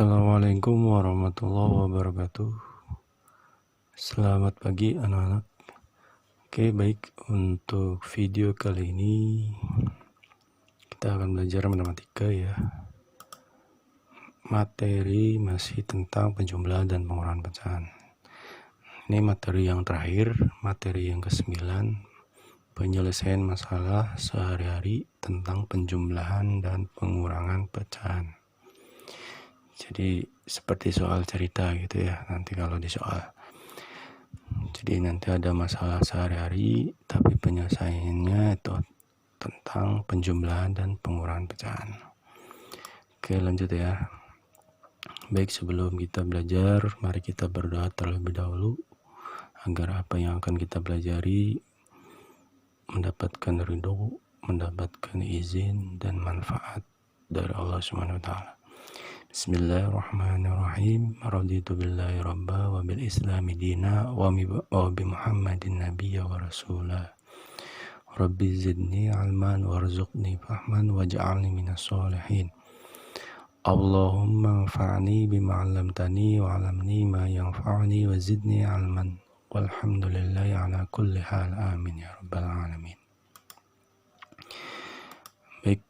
Assalamualaikum warahmatullahi wabarakatuh. Selamat pagi anak-anak. Oke, baik, untuk video kali ini kita akan belajar matematika ya. Materi masih tentang penjumlahan dan pengurangan pecahan. Ini materi yang terakhir, materi yang ke-9, penyelesaian masalah sehari-hari tentang penjumlahan dan pengurangan pecahan. Jadi seperti soal cerita gitu ya, nanti kalau di soal. Jadi nanti ada masalah sehari-hari, tapi penyelesaiannya itu tentang penjumlahan dan pengurangan pecahan. Oke, lanjut ya. Baik, sebelum kita belajar, mari kita berdoa terlebih dahulu agar apa yang akan kita pelajari mendapatkan ridho, mendapatkan izin dan manfaat dari Allah Subhanahu wa taala. Bismillahirrahmanirrahim. Raditu billahi rabba wa bil islami dina wa bi Muhammadin nabiyya wa rasula. Rabbi zidni ilman warzuqni fahman waj'alni minas sholihin. Allahumma anfa'ni bima 'allamtani wa 'allimni ma yanfa'uni wa zidni ilman. Walhamdulillahi ala kulli hal. Amin ya rabbal alamin. Baik,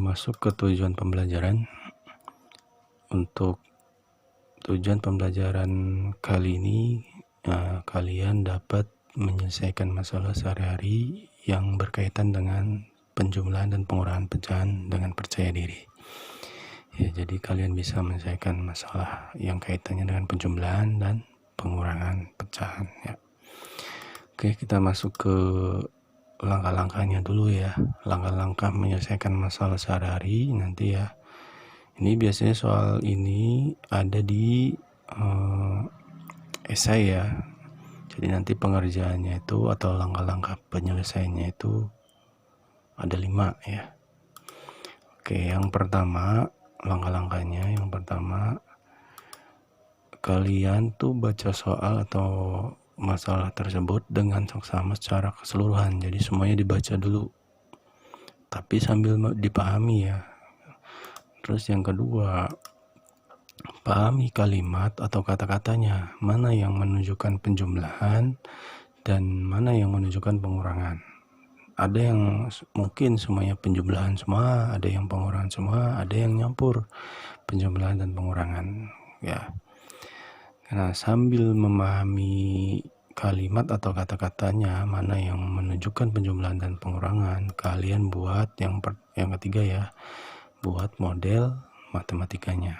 masuk ke tujuan pembelajaran. Untuk tujuan pembelajaran kali ini, kalian dapat menyelesaikan masalah sehari-hari yang berkaitan dengan penjumlahan dan pengurangan pecahan dengan percaya diri. Ya, jadi kalian bisa menyelesaikan masalah yang kaitannya dengan penjumlahan dan pengurangan pecahan ya. Oke, kita masuk ke langkah-langkahnya dulu ya. Langkah-langkah menyelesaikan masalah sehari-hari nanti ya. Ini biasanya soal ini ada di esai ya. Jadi nanti pengerjaannya itu atau langkah-langkah penyelesaiannya itu ada 5 ya. Oke, yang pertama, langkah-langkahnya yang pertama, kalian tuh baca soal atau masalah tersebut dengan seksama secara keseluruhan. Jadi semuanya dibaca dulu, tapi sambil dipahami ya. Terus yang kedua, pahami kalimat atau kata-katanya, mana yang menunjukkan penjumlahan dan mana yang menunjukkan pengurangan. Ada yang mungkin semuanya penjumlahan semua, ada yang pengurangan semua, ada yang nyampur penjumlahan dan pengurangan ya. Nah, sambil memahami kalimat atau kata-katanya, mana yang menunjukkan penjumlahan dan pengurangan, kalian buat yang ketiga ya, buat model matematikanya.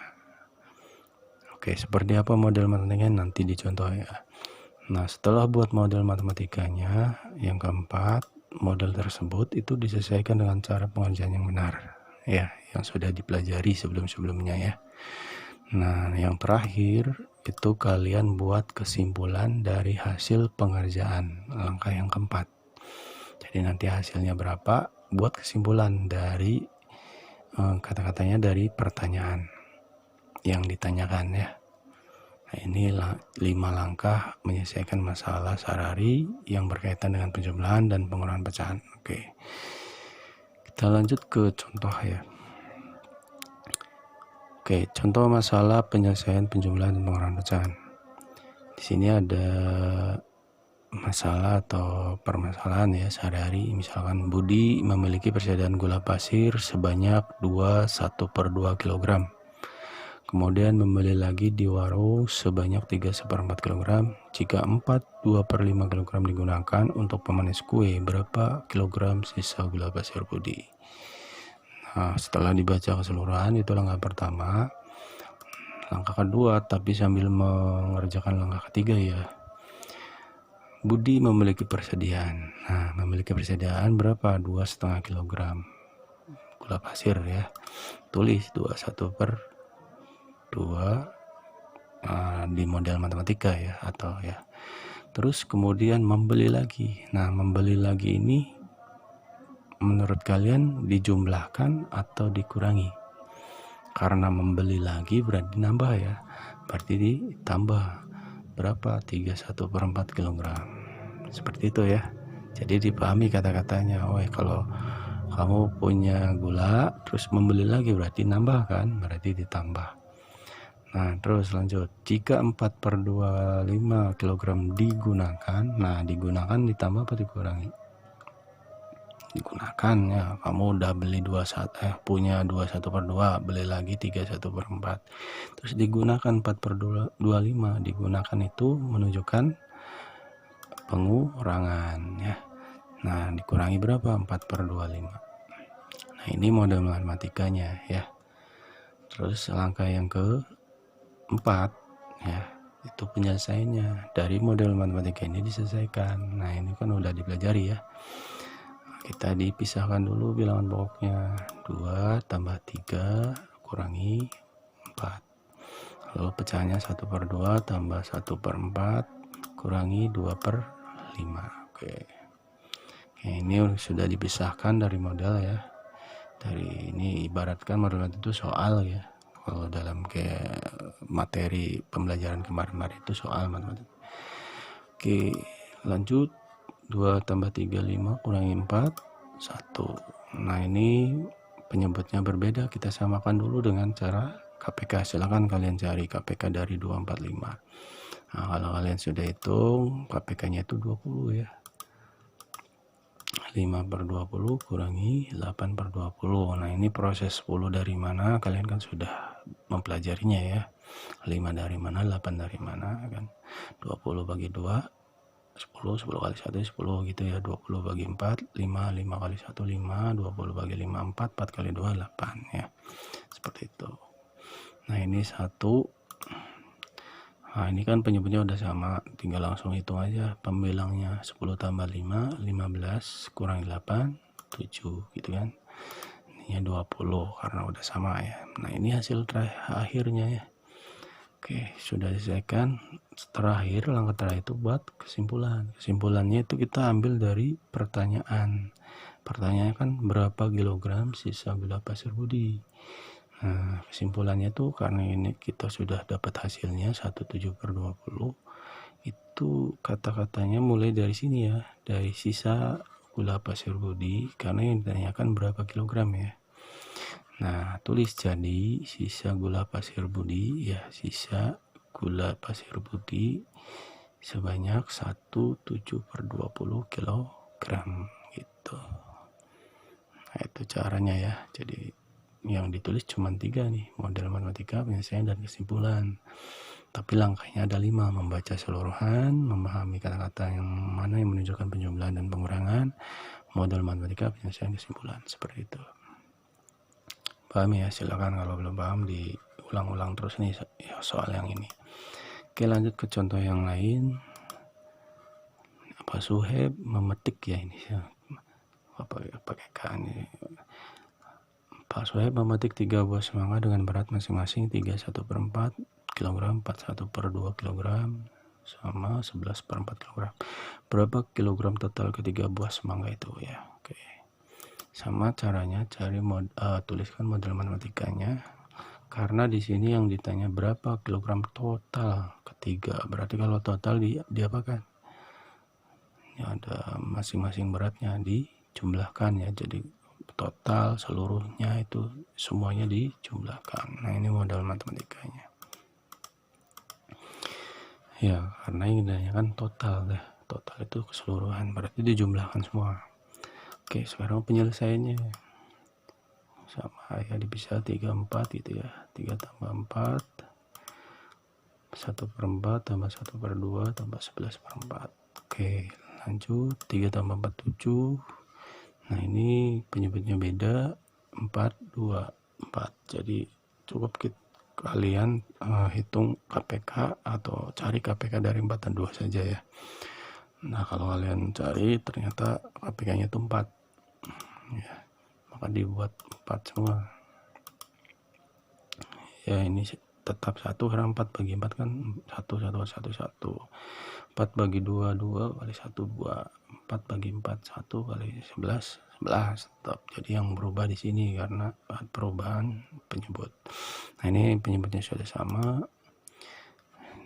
Oke, seperti apa model matematikanya nanti dicontoh ya. Nah, setelah buat model matematikanya, yang keempat, model tersebut itu disesuaikan dengan cara pengerjaan yang benar ya, yang sudah dipelajari sebelum-sebelumnya ya. Nah, yang terakhir itu kalian buat kesimpulan dari hasil pengerjaan, langkah yang keempat. Jadi nanti hasilnya berapa, buat kesimpulan dari kata-katanya dari pertanyaan yang ditanyakan ya. Nah, ini 5 langkah menyelesaikan masalah sehari-hari yang berkaitan dengan penjumlahan dan pengurangan pecahan. Oke, kita lanjut ke contoh ya. Oke, contoh masalah penyelesaian penjumlahan dan pengurangan pecahan. Di sini ada masalah atau permasalahan ya sehari-hari. Misalkan Budi memiliki persediaan gula pasir sebanyak 1/2 kg. Kemudian membeli lagi di warung sebanyak 3/4 kg. Jika 2/5 kg digunakan untuk pemanis kue, berapa kilogram sisa gula pasir Budi? Nah, setelah dibaca keseluruhan itu langkah pertama. Langkah kedua, tapi sambil mengerjakan langkah ketiga ya. Budi memiliki persediaan. Nah, memiliki persediaan berapa? 2,5 kg gula pasir ya. Tulis 21/2 di model matematika ya, atau ya. Terus kemudian membeli lagi. Nah, membeli lagi ini menurut kalian dijumlahkan atau dikurangi? Karena membeli lagi berarti nambah ya. Berarti ditambah. Berapa? 31/4 kg. Seperti itu ya. Jadi dipahami kata-katanya. Oh, kalau kamu punya gula terus membeli lagi berarti nambah kan, berarti ditambah. Nah, terus lanjut. Jika 4/25 kg digunakan, nah digunakan ditambah apa dikurangi? Digunakan ya, kamu udah beli punya 21/2, beli lagi 31/4. Terus digunakan 4/25, digunakan itu menunjukkan pengurangan ya. Nah, dikurangi berapa? 4/25. Nah, ini model matematikanya ya. Terus langkah yang keempat ya, itu penyelesaiannya. Dari model matematika ini diselesaikan. Nah, ini kan udah dipelajari ya. Kita dipisahkan dulu bilangan pokoknya. 2 tambah 3 kurangi 4. Lalu pecahnya 1/2 tambah 1/4 kurangi 2/5. Oke. Ini sudah dipisahkan dari model ya. Dari ini ibaratkan model itu soal ya. Kalau dalam kayak materi pembelajaran kemarin itu soal matematika. Oke, lanjut. 2 tambah 3 5 kurangi 4 1. Nah, ini penyebutnya berbeda, kita samakan dulu dengan cara KPK. Silahkan kalian cari KPK dari 245. Nah, kalau kalian sudah hitung KPK nya itu 20 ya. 5/20 kurangi 8/20. Nah, ini proses 10 dari mana, kalian kan sudah mempelajarinya ya. 5 dari mana, 8 dari mana kan. 20 bagi 2 10, 10 kali 1 10 gitu ya. 20 bagi 4 5, 5 kali 1 5, 20 bagi 5 4, 4 kali 2 8 ya. Seperti itu. Nah, ini 1. Nah, ini kan penyebutnya udah sama, tinggal langsung hitung aja pembilangnya. 10 tambah 5 15 kurang 8 7 gitu kan. Ini 20 karena udah sama ya. Nah, ini hasil akhirnya ya. Oke, sudah diselesaikan. Terakhir, langkah terakhir itu buat kesimpulan. Kesimpulannya itu kita ambil dari pertanyaan. Pertanyaannya kan berapa kilogram sisa gula pasir budi. Nah, kesimpulannya tuh karena ini kita sudah dapat hasilnya 17/20, itu kata-katanya mulai dari sini ya, dari sisa gula pasir budi, karena yang ditanyakan berapa kilogram ya. Nah, tulis jadi sisa gula pasir budi ya, sisa gula pasir budi sebanyak 17/20 kilogram gitu. Nah, itu caranya ya. Jadi yang ditulis cuma 3 nih, model matematika, penyelesaian, dan kesimpulan. Tapi langkahnya ada 5, membaca seluruhan, memahami kata-kata yang mana yang menunjukkan penjumlahan dan pengurangan, model matematika, penyelesaian, kesimpulan. Seperti itu. Paham ya? Silakan kalau belum paham diulang-ulang terus nih ya, soal yang ini. Oke, lanjut ke contoh yang lain. Pak Suheb memetik ya, ini ya. Pakai K ini. Pak Suheb memetik 3 buah semangka dengan berat masing-masing 31/4 kg, 41/2 kg, sama 11/4 kg. Berapa kilogram total ketiga buah semangka itu ya? Oke. Sama caranya tuliskan model matematikanya. Karena di sini yang ditanya berapa kilogram total ketiga. Berarti kalau total diapakan? Ya, ada masing-masing beratnya dijumlahkan ya. Jadi total seluruhnya itu semuanya dijumlahkan. Nah, ini modal matematikanya ya, karena ini ditanyakan total ya, total itu keseluruhan, berarti dijumlahkan semua. Oke, sekarang penyelesaiannya sama ya, dipisah 3/4 gitu ya. 3 tambah 4 1/4 tambah 1/2 tambah 11/4. Oke, lanjut. 3 tambah 4 7. Nah, ini penyebutnya beda, 4 2 4. Jadi cukup kalian hitung KPK atau cari KPK dari 4 dan 2 saja ya. Nah, kalau kalian cari ternyata KPK nya itu 4 ya, maka dibuat 4 semua ya. Ini tetap 1 karena 4 bagi 4 kan 1 1 1 1. 4 bagi 2 2 kali 1 2. 4 bagi 4 1 kali 11 11 tetap. Jadi yang berubah di sini karena perubahan penyebut. Nah, ini penyebutnya sudah sama,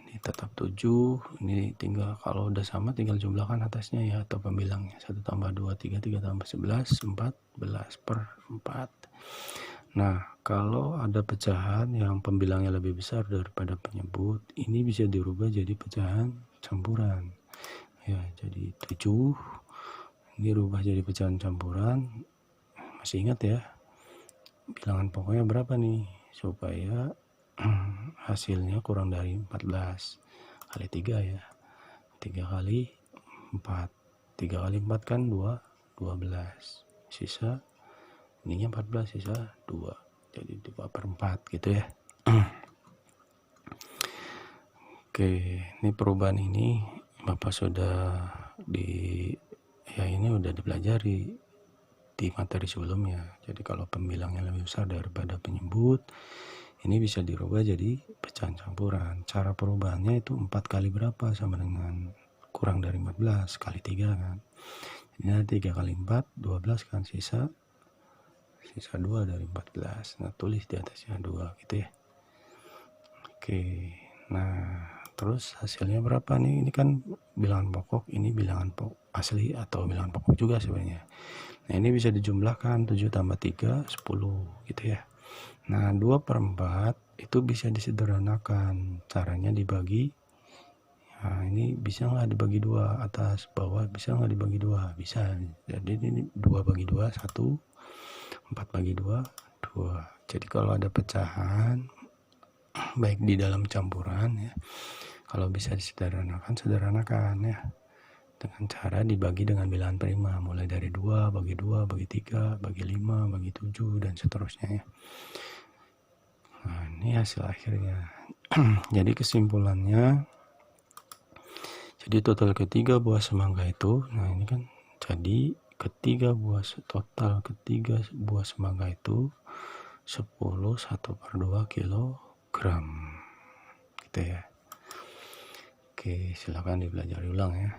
ini tetap 7. Ini tinggal, kalau udah sama tinggal jumlahkan atasnya ya, atau pembilangnya. 1 tambah 2 3, 3 tambah 11 14/4. Nah, kalau ada pecahan yang pembilangnya lebih besar daripada penyebut, ini bisa dirubah jadi pecahan campuran. Ya, jadi 7 ini rubah jadi pecahan campuran. Masih ingat ya, bilangan pokoknya berapa nih, supaya hasilnya kurang dari 14 kali 3 ya. 3 kali 4, 3 kali 4 kan 12, sisa ininya 14, sisa 2, jadi 2/4 gitu ya. Oke, ini perubahan ini Bapak sudah udah dipelajari di materi sebelumnya. Jadi kalau pembilangnya lebih besar daripada penyebut, ini bisa dirubah jadi pecahan campuran. Cara perubahannya itu 4 kali berapa sama dengan kurang dari 14 kali 3 kan. Ini 3 kali 4 12 kan, sisa 2 dari 14. Nah, tulis di atasnya 2 gitu ya. Oke. Nah, terus hasilnya berapa nih? Ini kan bilangan pokok, ini bilangan pokok asli atau bilangan pokok juga sebenarnya. Nah, ini bisa dijumlahkan 7 tambah 3 10 gitu ya. Nah, 2/4 itu bisa disederhanakan. Caranya dibagi. Nah, ini bisa nggak dibagi 2, atas bawah bisa nggak dibagi 2? Bisa. Jadi ini 2 bagi 2 1, 4 bagi 2 2. Jadi kalau ada pecahan baik di dalam campuran ya, kalau bisa sederhanakan ya, dengan cara dibagi dengan bilangan prima, mulai dari 2 bagi 2 bagi 3 bagi 5 bagi 7 dan seterusnya ya. Nah, ini hasil akhirnya. Jadi kesimpulannya, jadi total ketiga buah semangka itu, nah ini kan jadi total ketiga buah semangka itu 10 1/2 kilogram gitu ya. Oke, silakan dipelajari ulang ya.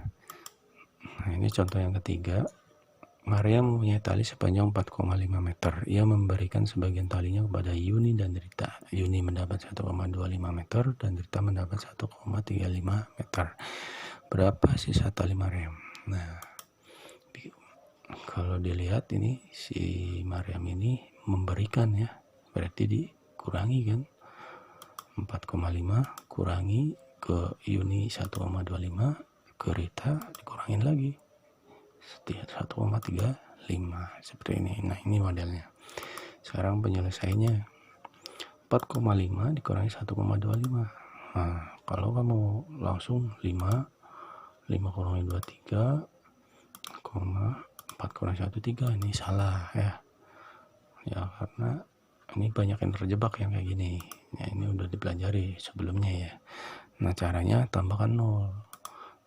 Nah, ini contoh yang ketiga. Maria mempunyai tali sepanjang 4,5 meter. Ia memberikan sebagian talinya kepada Yuni dan Rita. Yuni mendapat 1,25 meter dan Rita mendapat 1,35 meter. Berapa sisa tali Mariam? Nah, kalau dilihat ini si Mariam ini memberikan ya, berarti dikurangi kan, 4,5 kurangi ke Yuni 1,25, ke Rita dikurangin lagi 1,35 seperti ini. Nah, ini modelnya. Sekarang penyelesaiannya 4,5 dikurangi 1,25. Nah, kalau kamu langsung 5 kurangi 23, 4 kurangi 1 3, ini salah ya. Ya, karena ini banyak yang terjebak yang kayak gini. Ya, ini udah dipelajari sebelumnya ya. Nah, caranya tambahkan 0.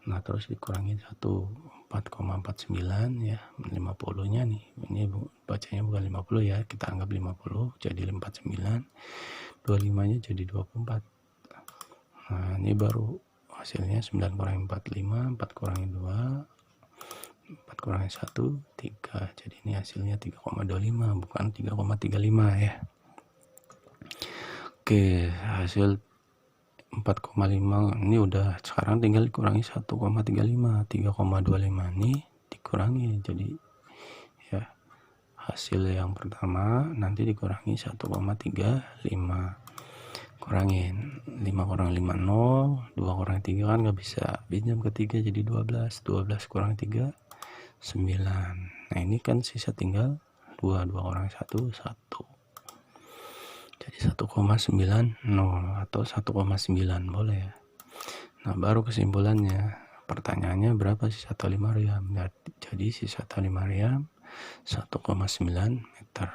Nah, terus dikurangin 1, 4,49 ya, 50-nya nih. Ini bacanya bukan 50 ya, kita anggap 50 jadi 49. 25-nya jadi 24. Nah, ini baru hasilnya 9 kurangi 4 5, 4 kurangi 2 4 kurangi 1 3. Jadi ini hasilnya 3,25 bukan 3,35 ya. Oke, hasil 4,5 ini udah, sekarang tinggal dikurangi 1,35. 3,25 ini dikurangi jadi ya, hasil yang pertama nanti dikurangi 1,35, kurangin 5 kurang 5 0, 2 kurang 3 kan nggak bisa, pinjam ke 3 jadi 12 kurang 3 9. Nah, ini kan sisa tinggal 2 kurang 1 1, jadi 1,90 atau 1,9 boleh ya. Nah, baru kesimpulannya, pertanyaannya berapa sisa tali Mariam? Jadi sisa tali Mariam 1,9 meter.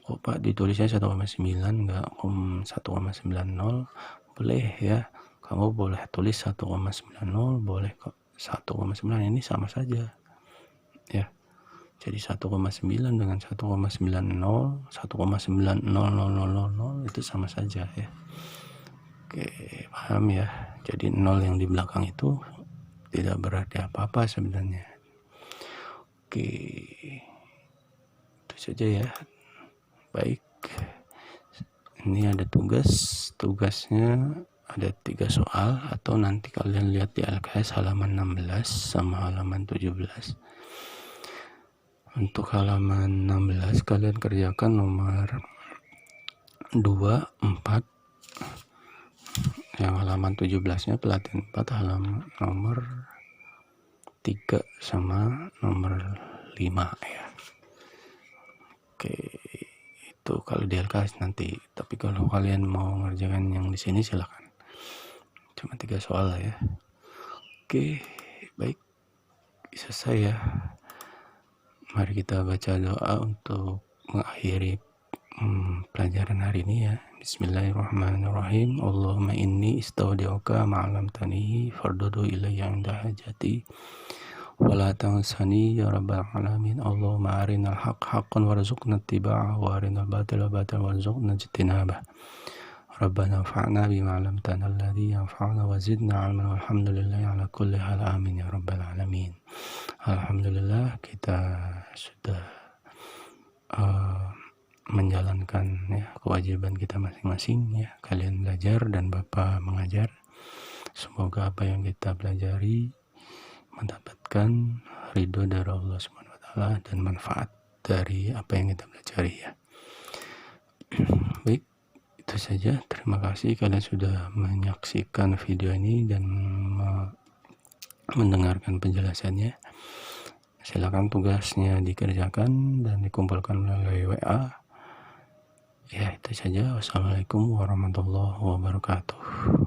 Kok Pak ditulisnya 1,9 enggak 1,90? Boleh ya, kamu boleh tulis 1,90, boleh kok 1,9, ini sama saja ya. Jadi 1,9 dengan 1,90, 1,90000 itu sama saja ya. Oke, paham ya. Jadi 0 yang di belakang itu tidak berarti apa-apa sebenarnya. Oke, itu saja ya. Baik, ini ada tugasnya ada 3 soal, atau nanti kalian lihat di LKS halaman 16 sama halaman 17. Untuk halaman 16 kalian kerjakan nomor 2, 4. Yang halaman 17-nya pelatihan 4 halaman nomor 3 sama nomor 5 ya. Oke, itu kalau di LKS nanti. Tapi kalau kalian mau ngerjakan yang di sini silakan. Cuma 3 soal lah ya. Oke, baik. Selesai ya. Mari kita baca doa untuk mengakhiri pelajaran hari ini ya. Bismillahirrahmanirrahim. Allahumma inni istaudi'uka ma'alamtani fardudu ilayya inda hajati wala tansani ya rabbal alamin. Allahumma arinal haqqa haqqan warzuqna ittiba'ahu wa arinal batila batilan warzuqna ijtinabah. Rabbana fa'na bima 'allamtana alladhi yanfa'una wa zidna 'ilman walhamdulillahi ala kulli hal amin ya rabbal alamin. Alhamdulillah kita sudah menjalankan ya kewajiban kita masing-masing ya. Kalian belajar dan Bapak mengajar. Semoga apa yang kita pelajari mendapatkan ridho dari Allah Subhanahu wa taala dan manfaat dari apa yang kita pelajari ya. Baik, itu saja. Terima kasih kalian sudah menyaksikan video ini dan mendengarkan penjelasannya. Silakan tugasnya dikerjakan dan dikumpulkan melalui WA. Ya, itu saja. Wassalamualaikum warahmatullahi wabarakatuh.